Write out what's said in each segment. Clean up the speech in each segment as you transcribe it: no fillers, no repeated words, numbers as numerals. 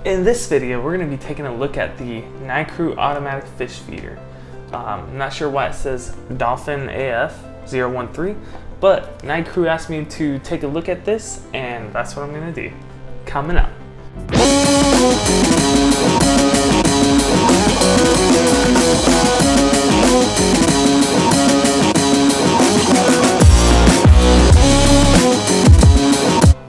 In this video, we're going to be taking a look at the Nicrew automatic fish feeder. I'm not sure why it says Dolphin AF 013, but Nicrew asked me to take a look at this, and that's what I'm going to do. Coming up.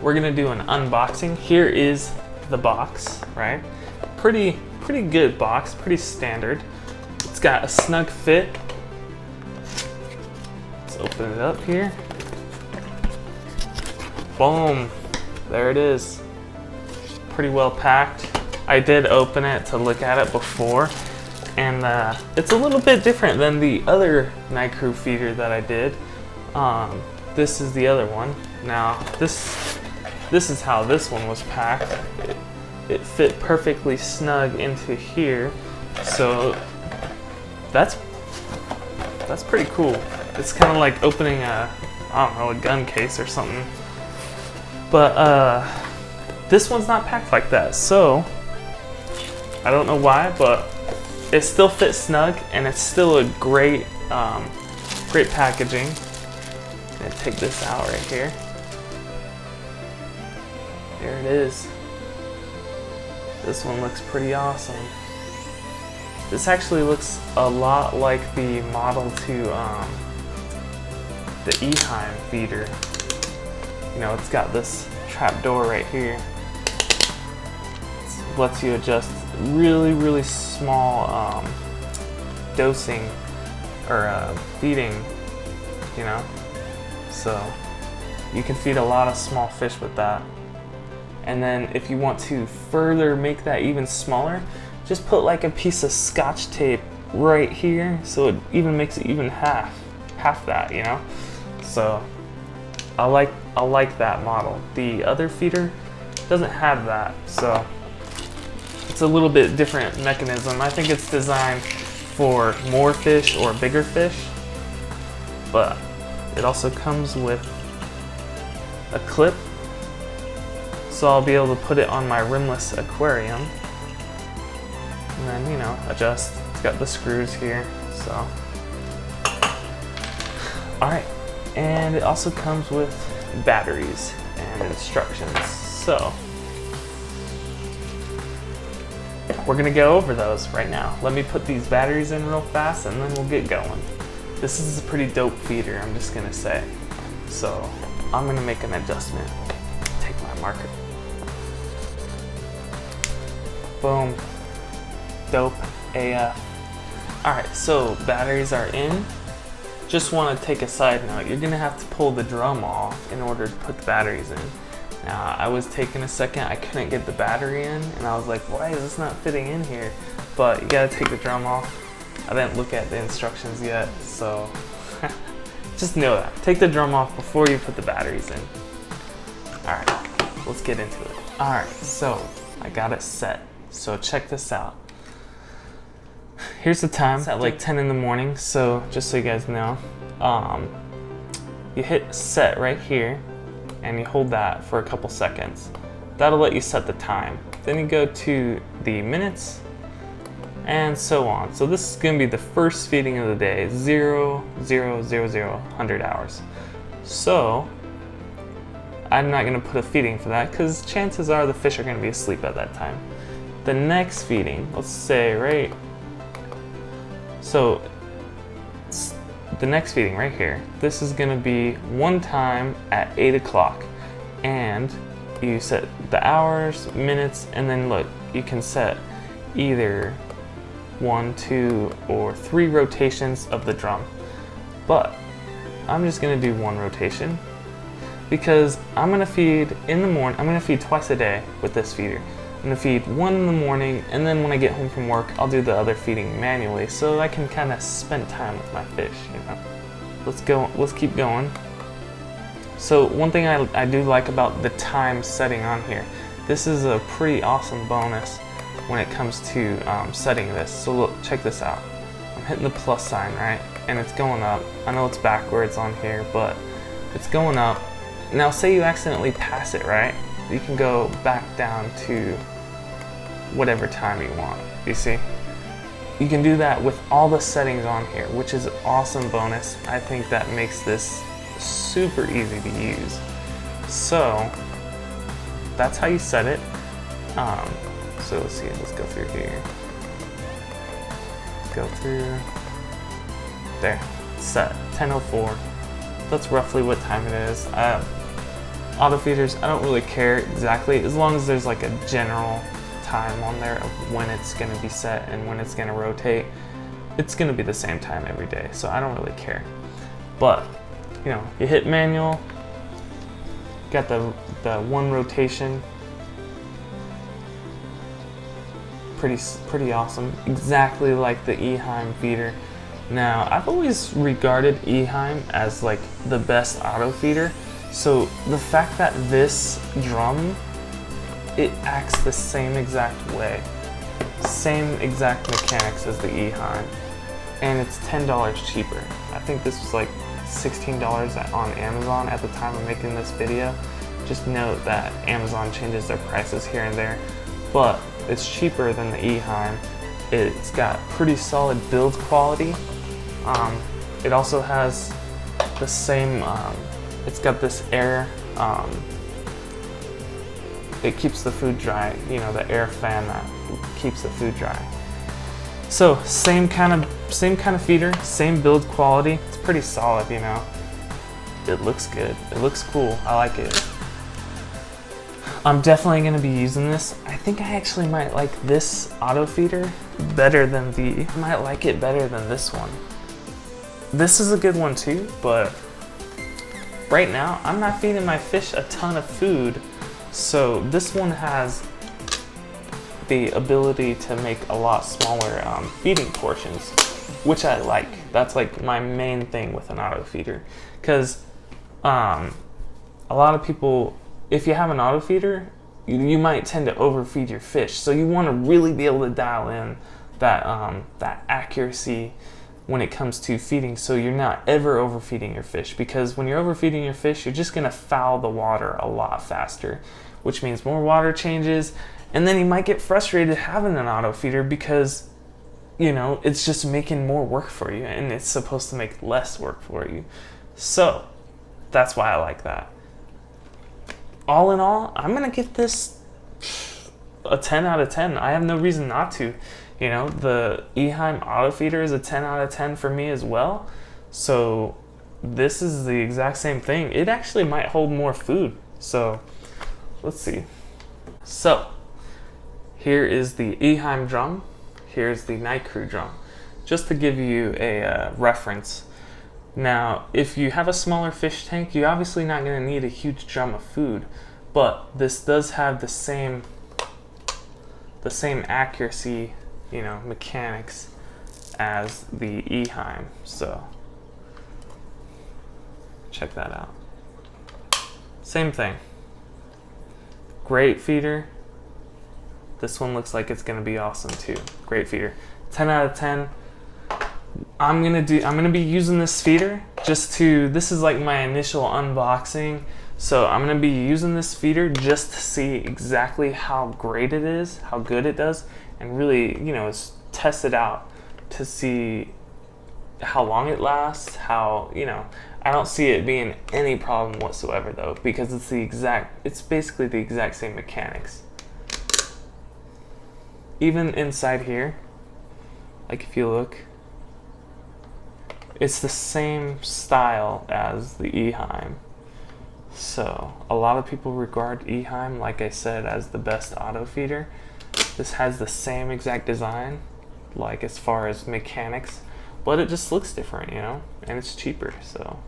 We're going to do an unboxing. Here is the box, right? Pretty good box, pretty standard. It's got a snug fit. Let's open it up here. Boom, there it is. Pretty well packed. I did open it to look at it before, and it's a little bit different than the other Nicrew feeder that I did. This is the other one. Now this is how this one was packed. It fit perfectly snug into here, so that's pretty cool. It's kind of like opening a, I don't know, a gun case or something. But this one's not packed like that, so I don't know why, but it still fits snug, and it's still a great packaging. I'm gonna take this out right here. There it is. This one looks pretty awesome. This actually looks a lot like the model to the Eheim feeder. You know, it's got this trap door right here. It lets you adjust really small dosing or feeding, you know. So you can feed a lot of small fish with that. And then if you want to further make that even smaller, just put like a piece of Scotch tape right here, so it even makes it even half that, you know. So I like that model. The other feeder doesn't have that, so it's a little bit different mechanism. I think it's designed for more fish or bigger fish, but it also comes with a clip, so I'll be able to put it on my rimless aquarium and then, you know, adjust. It's got the screws here, so. All right, and it also comes with batteries and instructions. So we're gonna go over those right now. Let me put these batteries in real fast and then we'll get going. This is a pretty dope feeder, I'm just gonna say. So I'm gonna make an adjustment. Take my marker. Boom. Dope AF. Alright, so batteries are in. Just want to take a side note. You're gonna have to pull the drum off in order to put the batteries in. Now, I was taking a second, I couldn't get the battery in, and I was like, why is this not fitting in here? But you gotta take the drum off. I didn't look at the instructions yet, so just know that. Take the drum off before you put the batteries in. Alright, let's get into it. Alright, so I got it set. So check this out. Here's the time. It's at like 10 in the morning, so just so you guys know, you hit set right here and you hold that for a couple seconds. That'll let you set the time. Then you go to the minutes and so on. So this is gonna be the first feeding of the day, 100 hours. So I'm not gonna put a feeding for that because chances are the fish are gonna be asleep at that time. The next feeding, let's say right, so the next feeding right here, this is gonna be one time at 8 o'clock, and you set the hours, minutes, and then look, you can set either 1, 2, or 3 rotations of the drum. But I'm just gonna do 1 rotation because I'm gonna feed in the morning. I'm gonna feed twice a day with this feeder. I'm gonna feed 1 in the morning, and then when I get home from work, I'll do the other feeding manually so I can kind of spend time with my fish, you know. Let's keep going. So one thing I do like about the time setting on here, this is a pretty awesome bonus when it comes to setting this. So look, check this out. I'm hitting the plus sign, right? And it's going up. I know it's backwards on here, but it's going up. Now say you accidentally pass it, right? You can go back down to whatever time you want, you see? You can do that with all the settings on here, which is an awesome bonus. I think that makes this super easy to use. So that's how you set it. So let's see, let's go through here. Let's go through, there, set, 10:04. That's roughly what time it is. Auto feeders, I don't really care exactly, as long as there's like a general time on there of when it's going to be set and when it's going to rotate. It's going to be the same time every day, so I don't really care. But you know, you hit manual, got the one rotation, pretty awesome, exactly like the Eheim feeder. Now I've always regarded Eheim as like the best auto feeder, so the fact that this drum, it acts the same exact way, same exact mechanics as the Eheim, and it's $10 cheaper. I think this was like $16 on Amazon at the time of making this video. Just note that Amazon changes their prices here and there, but it's cheaper than the Eheim. It's got pretty solid build quality. It also has the same, it's got this air, it keeps the food dry, you know, the air fan that keeps the food dry. So same kind of feeder, same build quality. It's pretty solid, you know. It looks good. It looks cool. I like it. I'm definitely going to be using this. I think I actually might like this auto feeder better than I might like it better than this one. This is a good one too, but right now I'm not feeding my fish a ton of food. So this one has the ability to make a lot smaller feeding portions, which I like. That's like my main thing with an auto feeder, because a lot of people, if you have an auto feeder, you might tend to overfeed your fish. So you want to really be able to dial in that accuracy when it comes to feeding, so you're not ever overfeeding your fish, because when you're overfeeding your fish, you're just gonna foul the water a lot faster, which means more water changes, and then you might get frustrated having an auto feeder because, you know, it's just making more work for you and it's supposed to make less work for you. So that's why I like that. All in all, I'm gonna give this a 10 out of 10. I have no reason not to. You know, the Eheim auto feeder is a 10 out of 10 for me as well. So this is the exact same thing. It actually might hold more food. So let's see. So here is the Eheim drum. Here's the Nicrew drum. Just to give you a reference. Now, if you have a smaller fish tank, you're obviously not going to need a huge drum of food. But this does have the same accuracy, you know, mechanics as the Eheim. So check that out. Same thing. Great feeder. This one looks like it's gonna be awesome too. Great feeder. 10 out of 10. I'm gonna be using this feeder this is like my initial unboxing. So I'm gonna be using this feeder just to see exactly how great it is, how good it does, and really, you know, test it out to see how long it lasts, how, you know, I don't see it being any problem whatsoever though, because it's basically the exact same mechanics. Even inside here, like if you look, it's the same style as the Eheim. So a lot of people regard Eheim, like I said, as the best auto feeder. This has the same exact design, like as far as mechanics, but it just looks different, you know, and it's cheaper, so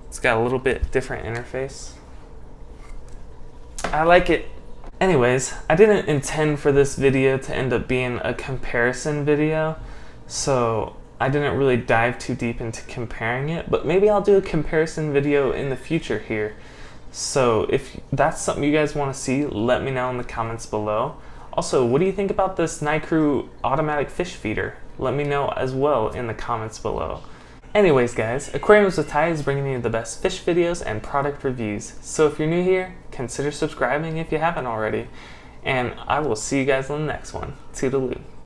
it's got a little bit different interface. I like it. Anyways, I didn't intend for this video to end up being a comparison video, so I didn't really dive too deep into comparing it, but maybe I'll do a comparison video in the future here. So if that's something you guys want to see, let me know in the comments below. Also, what do you think about this Nicrew automatic fish feeder? Let me know as well in the comments below. Anyways guys, Aquariums with Ty is bringing you the best fish videos and product reviews. So if you're new here, consider subscribing if you haven't already. and I will see you guys on the next one. Toodaloo.